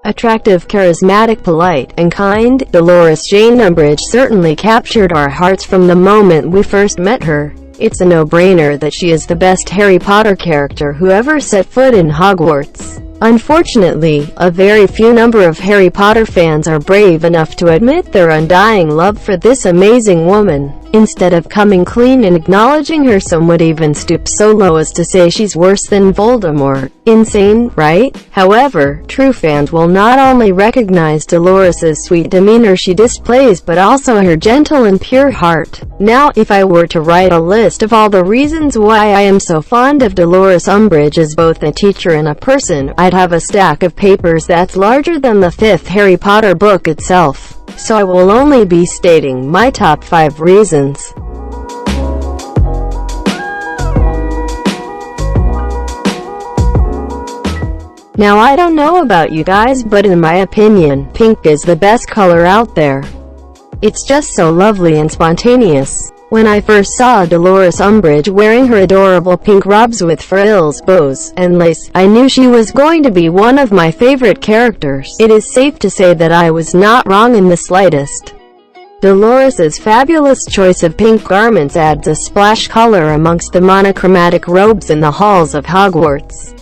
Attractive, charismatic, polite, and kind, Dolores Jane Umbridge certainly captured our hearts from the moment we first met her. It's a no-brainer that she is the best Harry Potter character who ever set foot in Hogwarts. Unfortunately, a very few number of Harry Potter fans are brave enough to admit their undying love for this amazing woman. Instead of coming clean and acknowledging her, some would even stoop so low as to say she's worse than Voldemort. Insane, right? However, true fans will not only recognize Dolores' sweet demeanor she displays, but also her gentle and pure heart. Now, if I were to write a list of all the reasons why I am so fond of Dolores Umbridge as both a teacher and a person, I'd have a stack of papers that's larger than the 5th Harry Potter book itself. So I will only be stating my top 5 reasons. Now, I don't know about you guys, but in my opinion, pink is the best color out there. It's just so lovely and spontaneous. When I first saw Dolores Umbridge wearing her adorable pink robes with frills, bows, and lace, I knew she was going to be one of my favorite characters. It is safe to say that I was not wrong in the slightest. Dolores' fabulous choice of pink garments adds a splash color amongst the monochromatic robes in the halls of Hogwarts.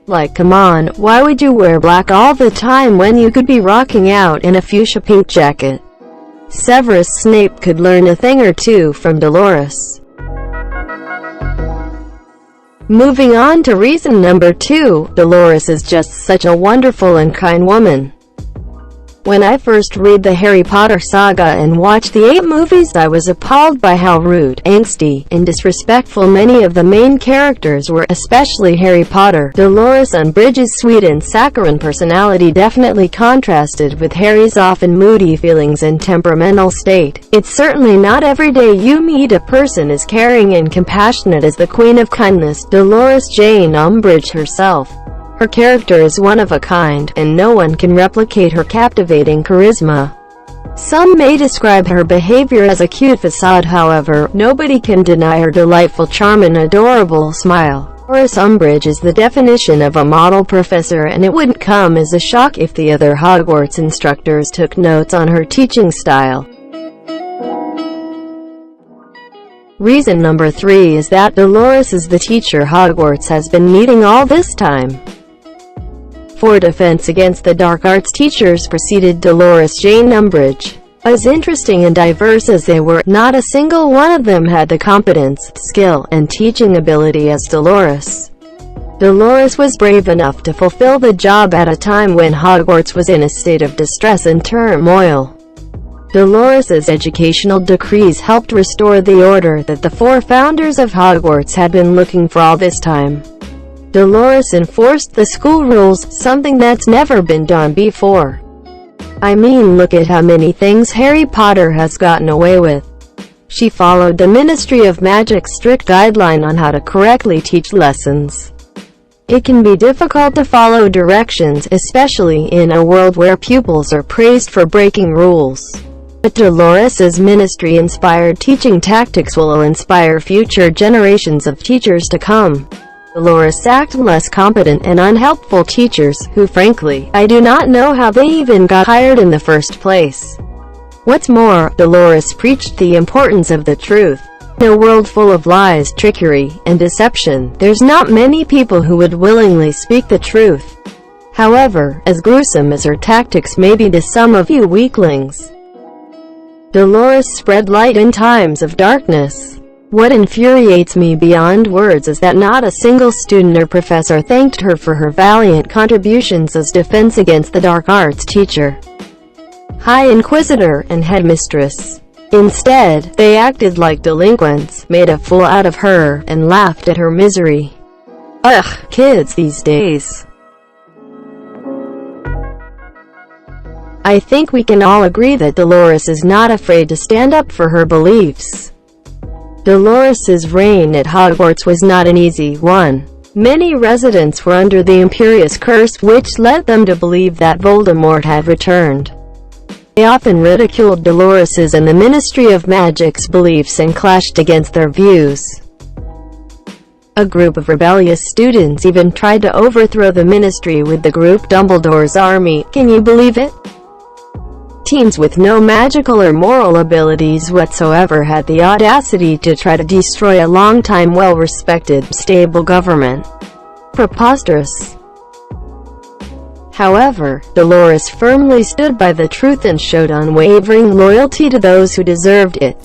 Like, come on, why would you wear black all the time when you could be rocking out in a fuchsia pink jacket? Severus Snape could learn a thing or two from Dolores. Moving on to reason number 2, Dolores is just such a wonderful and kind woman. When I first read the Harry Potter saga and watched the 8 movies, I was appalled by how rude, angsty, and disrespectful many of the main characters were, especially Harry Potter. Dolores Umbridge's sweet and saccharine personality definitely contrasted with Harry's often moody feelings and temperamental state. It's certainly not every day you meet a person as caring and compassionate as the Queen of Kindness, Dolores Jane Umbridge herself. Her character is one of a kind, and no one can replicate her captivating charisma. Some may describe her behavior as a cute facade, however, nobody can deny her delightful charm and adorable smile. Dolores Umbridge is the definition of a model professor, and it wouldn't come as a shock if the other Hogwarts instructors took notes on her teaching style. Reason number 3 is that Dolores is the teacher Hogwarts has been needing all this time. 4 defense against the dark arts teachers preceded Dolores Jane Umbridge. As interesting and diverse as they were, not a single one of them had the competence, skill, and teaching ability as Dolores. Dolores was brave enough to fulfill the job at a time when Hogwarts was in a state of distress and turmoil. Dolores' educational decrees helped restore the order that the 4 founders of Hogwarts had been looking for all this time. Dolores enforced the school rules, something that's never been done before. I mean, look at how many things Harry Potter has gotten away with. She followed the Ministry of Magic's strict guideline on how to correctly teach lessons. It can be difficult to follow directions, especially in a world where pupils are praised for breaking rules. But Dolores' ministry-inspired teaching tactics will inspire future generations of teachers to come. Dolores sacked less competent and unhelpful teachers, who frankly, I do not know how they even got hired in the first place. What's more, Dolores preached the importance of the truth. In a world full of lies, trickery, and deception, there's not many people who would willingly speak the truth. However, as gruesome as her tactics may be to some of you weaklings, Dolores spread light in times of darkness. What infuriates me beyond words is that not a single student or professor thanked her for her valiant contributions as defense against the dark arts teacher, High Inquisitor, and headmistress. Instead, they acted like delinquents, made a fool out of her, and laughed at her misery. Ugh, kids these days. I think we can all agree that Dolores is not afraid to stand up for her beliefs. Dolores' reign at Hogwarts was not an easy one. Many residents were under the Imperious Curse, which led them to believe that Voldemort had returned. They often ridiculed Dolores' and the Ministry of Magic's beliefs and clashed against their views. A group of rebellious students even tried to overthrow the ministry with the group Dumbledore's army. Can you believe it? Teens with no magical or moral abilities whatsoever had the audacity to try to destroy a long-time well-respected, stable government. Preposterous. However, Dolores firmly stood by the truth and showed unwavering loyalty to those who deserved it.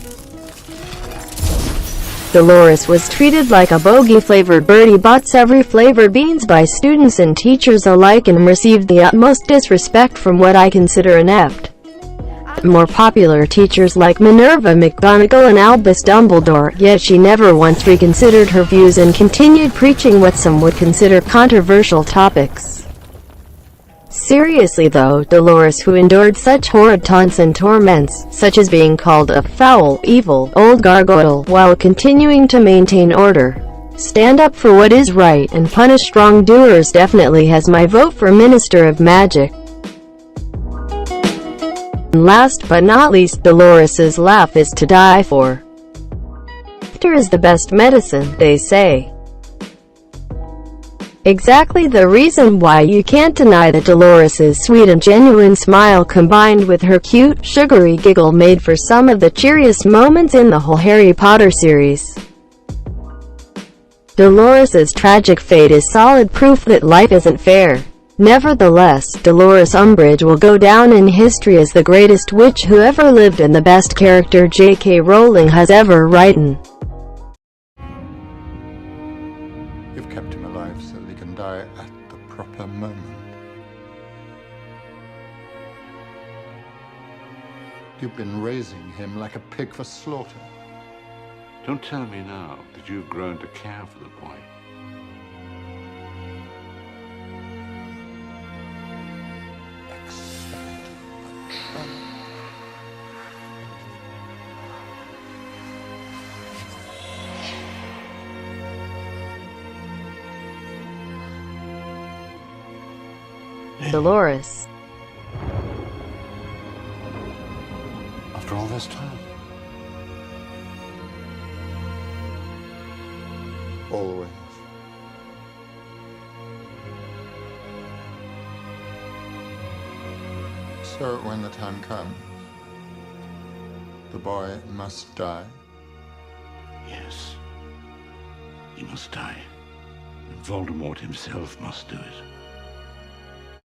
Dolores was treated like a bogey-flavored birdie, bought every flavored beans by students and teachers alike, and received the utmost disrespect from what I consider inept, more popular teachers like Minerva McGonagall and Albus Dumbledore, yet she never once reconsidered her views and continued preaching what some would consider controversial topics. Seriously though, Dolores, who endured such horrid taunts and torments, such as being called a foul, evil, old gargoyle, while continuing to maintain order, stand up for what is right, and punish wrongdoers, definitely has my vote for Minister of Magic. And last but not least, Dolores's laugh is to die for. Laughter is the best medicine, they say. Exactly the reason why you can't deny that Dolores's sweet and genuine smile combined with her cute, sugary giggle made for some of the cheeriest moments in the whole Harry Potter series. Dolores's tragic fate is solid proof that life isn't fair. Nevertheless, Dolores Umbridge will go down in history as the greatest witch who ever lived and the best character J.K. Rowling has ever written. You've kept him alive so that he can die at the proper moment. You've been raising him like a pig for slaughter. Don't tell me now that you've grown to care for the boy. Dolores. After all this time? Always. So when the time comes, the boy must die. Yes. He must die. And Voldemort himself must do it.